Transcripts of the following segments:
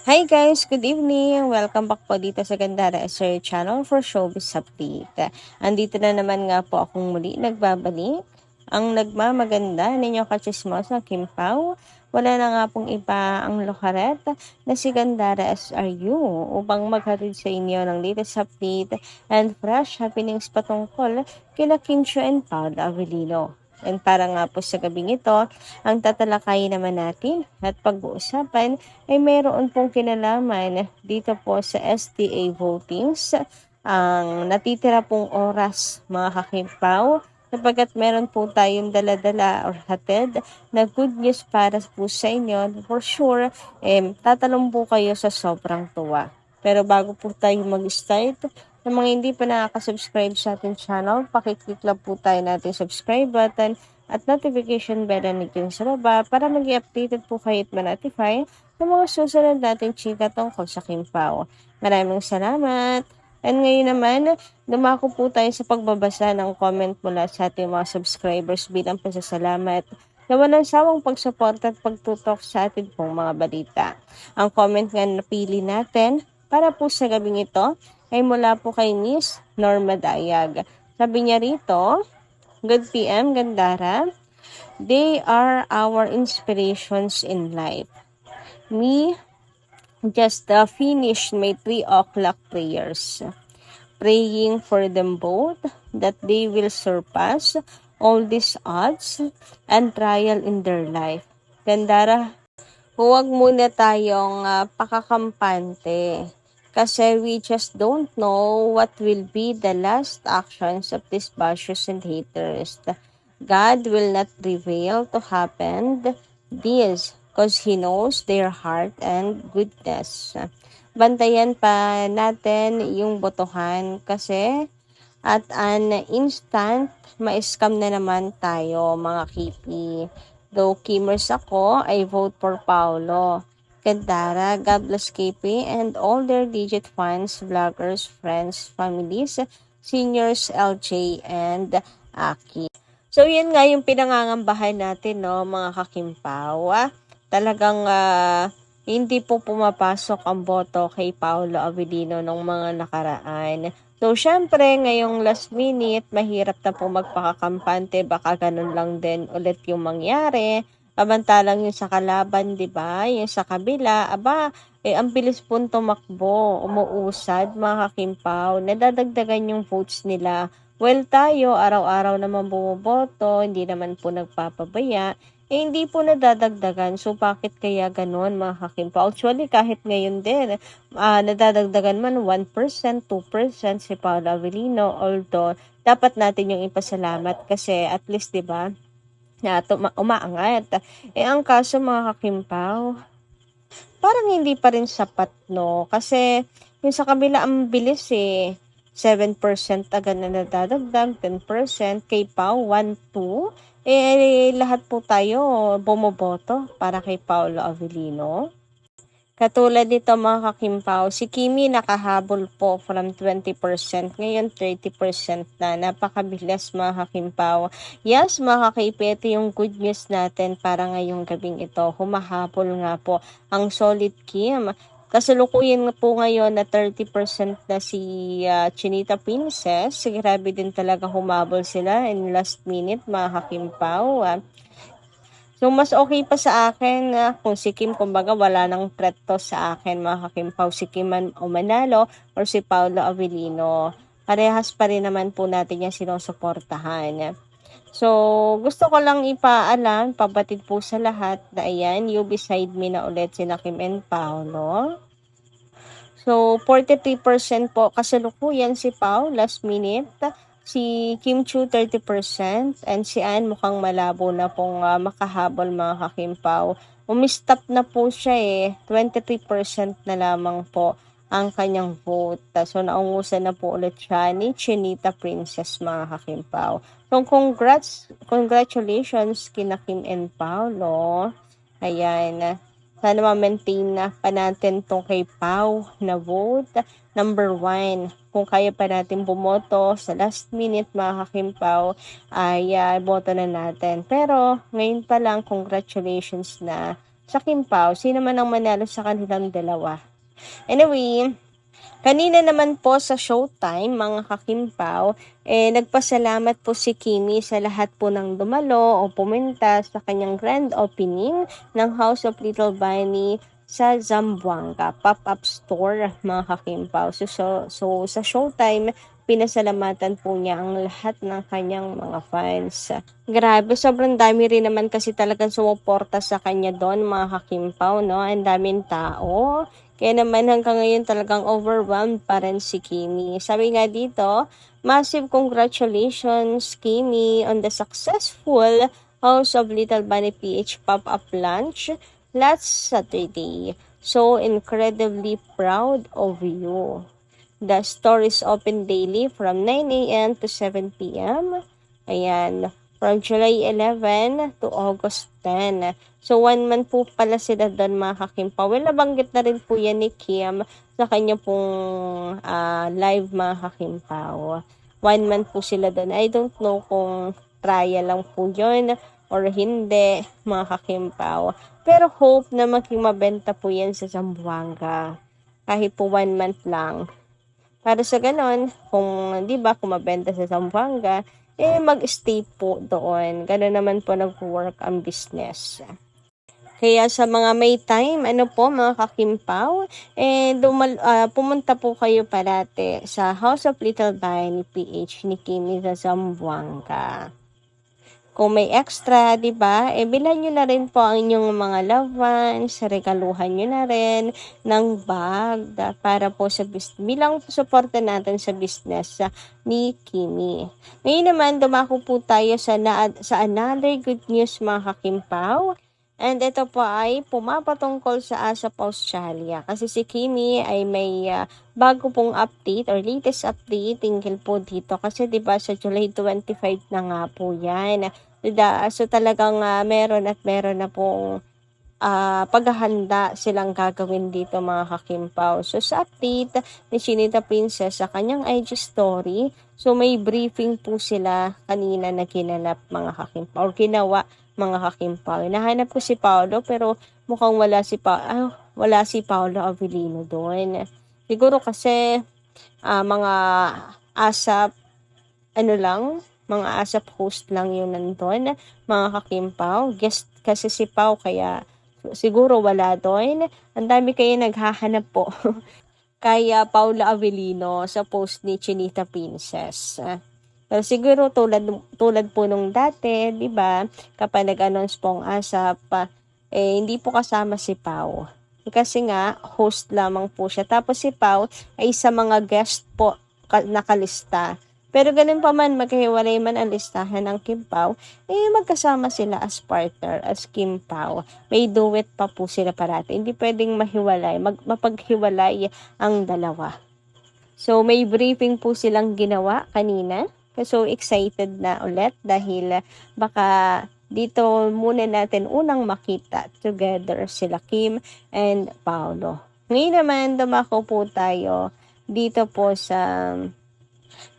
Hi guys, good evening. Welcome back po dito sa Gandara SR Channel for Showbiz Update. Andito na naman nga po akong muli nagbabalik. Ang nagmamaganda ninyo kachismosa Kim Pao. Wala na nga pong iba ang lokaret na si Gandara SRU upang maghatid sa inyo ng latest update and fresh happenings patungkol kina Kim Chiu and Paul Avellino. And para nga po sa gabing ito, ang tatalakayin naman natin at pag-uusapan ay mayroon pong kinalaman dito po sa STA votings. Ang natitira pong oras mga kakimpaw, sapagkat meron po tayong dala-dala or hatid na good news para po sa inyo. For sure, tatalong po kayo sa sobrang tuwa. Pero bago po tayo mag-start, sa mga hindi pa nakaka-subscribe sa ating channel, pakiclick lang po tayo natin subscribe button at notification bell na nandito sa baba para mag-i-updated po kayo at ma-notify sa mga susunod natin chika tungkol sa Kimpao. Maraming salamat! And ngayon naman, dumako po tayo sa pagbabasa ng comment mula sa ating mga subscribers bilang pasasalamat na walang sawang pagsuporta at pagtutok sa ating pong mga balita. Ang comment nga napili natin para po sa gabing ito ay mula po kay Miss Norma Dayag. Sabi niya rito, Good PM, Gandara. They are our inspirations in life. Me, just finished my 3 o'clock prayers. Praying for them both that they will surpass all these odds and trial in their life. Gandara, huwag muna tayong pakakampante. Kasi we just don't know what will be the last actions of these bashers and haters. God will not prevail to happen this because He knows their heart and goodness. Bantayan pa natin yung botohan kasi at an instant, ma-scam na naman tayo mga kipi. Though Kimers ako, I vote for Paulo. Gandara, God bless KP and all their digit fans, vloggers, friends, families, seniors, LJ, and Aki. So, yan nga yung pinangangambahan natin, no, mga kakimpaw. Talagang hindi po pumapasok ang boto kay Paolo Avellino nung mga nakaraan. So, syempre, ngayong last minute, mahirap na po magpakakampante. Baka ganun lang din ulit yung mangyari. Samantalang yung sa kalaban, di ba? Yung sa kabila, ang bilis po tumakbo, umuusad, mga kakimpaw. Nadadagdagan yung votes nila. Well, tayo, araw-araw naman bumoboto, hindi naman po nagpapabaya. Hindi po nadadagdagan. So, bakit kaya ganun, mga kakimpaw? Actually, kahit ngayon din, nadadagdagan man 1%, 2% si Paolo Avellino. Although, dapat natin yung ipasalamat kasi at least, di ba, na umaangat. Ang kaso mga kakimpaw, parang hindi pa rin sapat, no? Kasi yung sa kabila ang bilis 7% agad na nadadagdag, 10%, kay Pao 1-2. Lahat po tayo bumoboto para kay Paolo Avellino. Katulad nito mga kakimpaw, si Kimi nakahabol po from 20%, ngayon 30% na. Napakabilis mga kakimpaw. Yes mga kakipi, ito yung good news natin para ngayong gabing ito. Humahabol nga po ang Solid Kim. Kasalukuyan po ngayon na 30% na si Chinita Princess. Grabe din talaga humabol sila in last minute mga kakimpaw. So, mas okay pa sa akin kung si Kim, kumbaga, wala nang threat to sa akin, mga kakimpaw, si Kim man o Manalo or si Paolo Avellino. Parehas pa rin naman po natin yung sinusuportahan. So, gusto ko lang ipaalam, pabatid po sa lahat na ayan, you beside me na ulit si Kim and Paolo. So, 43% po kasalukuyan si Pao, last minute. Si Kim Chiu 30% and si Ann mukhang malabo na pong makahabol mga kakimpaw. Umistop na po siya 23% na lamang po ang kanyang vote. So naungusan na po ulit siya ni Chinita Princess mga kakimpaw. So congratulations kina Kim and Paolo. Ayan. Sana ma-maintain na pa natin itong kay Pau na vote. Number 1, kung kaya pa natin bumoto sa last minute mga kakimpaw, ay boto na natin. Pero ngayon pa lang, congratulations na sa Kim Pao, sino man ang manalo sa kanilang dalawa. Anyway, kanina naman po sa Showtime, mga kakimpaw, nagpasalamat po si Kimi sa lahat po ng dumalo o pumunta sa kanyang grand opening ng House of Little Bunny sa Zamboanga pop-up store, mga kakimpaw. So sa Showtime, pinasalamatan po niya ang lahat ng kanyang mga fans. Grabe, sobrang dami rin naman kasi talagang sumuporta sa kanya doon, mga kakimpaw, no? Ang daming tao. Kaya naman hanggang ngayon talagang overwhelmed pa rin si Kimi. Sabi nga dito, massive congratulations Kimi on the successful House of Little Bunny PH pop-up launch last Saturday. So incredibly proud of you. The store is open daily from 9 a.m. to 7 p.m. Ayan, from July 11 to August 10. So, 1 month po pala sila doon, mga kakimpaw. Well, nabanggit na rin po yan ni Kim sa kanya pong live, mga kakimpaw. 1 month po sila doon. I don't know kung trial lang po yun or hindi, mga kakimpaw. Pero hope na maging mabenta po yan sa Zamboanga. Kahit po 1 month lang. Para sa ganon, kung di ba, kung mabenta sa Zamboanga, mag-stay po doon. Ganon naman po nag-work ang business. Kaya sa mga may time, ano po mga kakimpaw, pumunta po kayo parate sa House of Little Bunny PH ni Kimi sa Zamboanga. Kung may extra, di ba, bilhan nyo na rin po ang inyong mga loved ones, regaluhan nyo na rin ng bag para po sa business, bilang suporta natin sa business ni Kimi. Ngayon naman, dumako po tayo sa another good news, mga kakimpaw. And ito po ay pumapatungkol sa ASAP Australia. Kasi si Kimi ay may bago pong update or latest update tingkil po dito. Kasi diba sa July 25 na nga po yan. So talagang meron na pong paghahanda silang gagawin dito, mga kakimpaw. So sa update ni Chinita Princess sa kanyang IG story, so may briefing po sila kanina na ginanap, mga kakimpaw, or ginawa, mga kakimpaw. Nahanap ko si Paolo pero mukhang wala si Paolo Avellino doon. Siguro kasi mga ASAP mga ASAP host lang yun nandun, mga kakimpaw. Guest kasi si Pao kaya siguro wala doon. Ang dami kayo naghahanap po kaya Paula Avellino sa post ni Chinita Princess. Pero siguro tulad po nung dati, 'di ba? Kapag nag-announce po ang ASAP, hindi po kasama si Pao. Kasi nga host lamang po siya. Tapos si Pao ay sa mga guest po nakalista. Pero ganun pa man, magkahiwalay man ang listahan ng Kim Pao, magkasama sila as partner, as Kim Pao. May duet pa po sila parati. Hindi pwedeng mahiwalay, mapaghiwalay ang dalawa. So, may briefing po silang ginawa kanina. So, excited na ulit dahil baka dito muna natin unang makita together sila Kim and Paolo. Ngayon naman, dumako po tayo dito po sa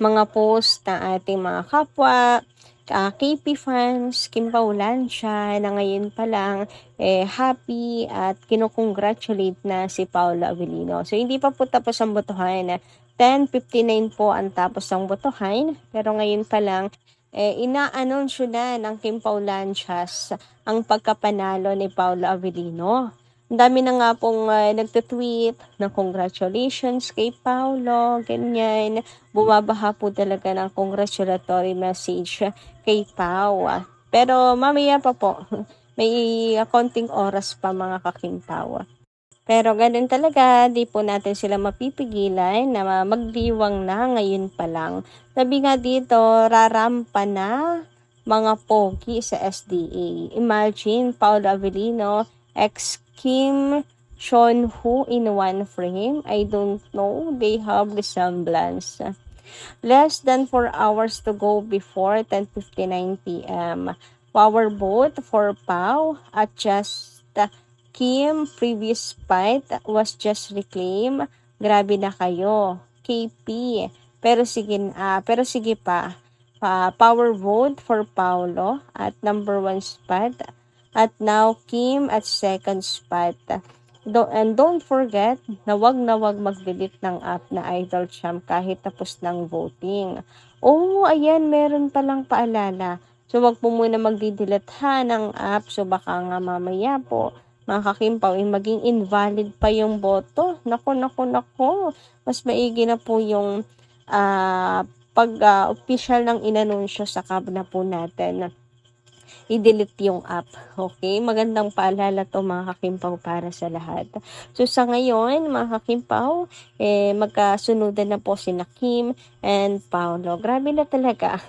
mga post ng ating mga kapwa, KP fans, Kim Paulancia, na ngayon pa lang happy at kinukongratulate na si Paolo Avellino. So, hindi pa po tapos ang botohan. 10:59 po ang tapos ng botohan, pero ngayon pa lang ina-anunsyo na ng Kim Paulancias ang pagkapanalo ni Paolo Avellino. Ang dami na nga pong nagtutweet ng congratulations kay Paolo, ganyan. Bumabaha po talaga ng congratulatory message kay Pao. Pero mamaya pa po, may konting oras pa, mga kakimpaw. Pero ganun talaga, di po natin sila mapipigilan na magdiwang na ngayon pa lang. Sabi nga dito, rarampa na mga pogi sa SDA. Imagine, Paolo Avellino, ex-Kim Seon-Ho in one frame. I don't know, they have resemblance. Less than 4 hours to go before 10:59 p.m. Power vote for Pao at just Kim previous fight was just reclaimed. Grabe na kayo. KP. Pero sige pa. Power vote for Paolo at number 1 spot. At now, Kim at second spot. And don't forget na wag mag-delete ng app na Idol Champ kahit tapos ng voting. Oh, ayan, meron palang paalala. So, wag po muna magdi-delete ha ng app. So, baka nga mamaya po, mga kakimpaw, maging invalid pa yung boto. Nako. Mas maigi na po yung pag official ng inanunsyo sa na po natin i-delete yung app. Okay? Magandang paalala to mga kakimpaw para sa lahat. So sa ngayon, mga kakimpaw, magkasunodan na po si Kim and Paolo. Grabe na talaga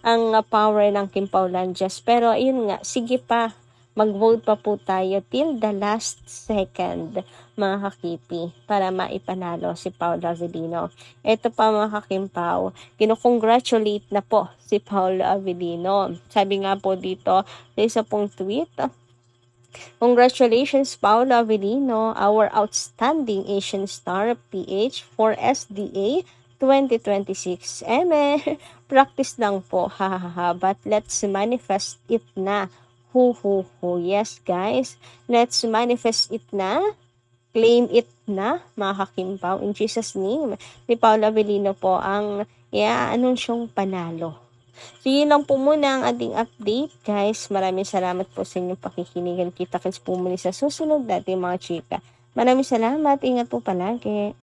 ang power ng Kimpaw Lanjas. Pero ayun nga, sige pa, mag-vote pa po tayo till the last second, mga kakipi, para maipanalo si Paolo Avellino. Ito pa mga kakimpaw, kinukongratulate na po si Paolo Avellino. Sabi nga po dito, sa isa pong tweet, "Congratulations Paolo Avellino, our outstanding Asian Star PH for SDA 2026. Practice lang po, hahaha, but let's manifest it na. Ho. Yes guys, let's manifest it na. Claim it na, mga kakimpaw. In Jesus name, ni Paolo Avellino po ang anunsyong panalo. So, yun lang po muna ang ating update, guys. Maraming salamat po sa inyong pakikinig. Kita-kits po muli sa susunod natin mga chika. Maraming salamat. Ingat po palagi.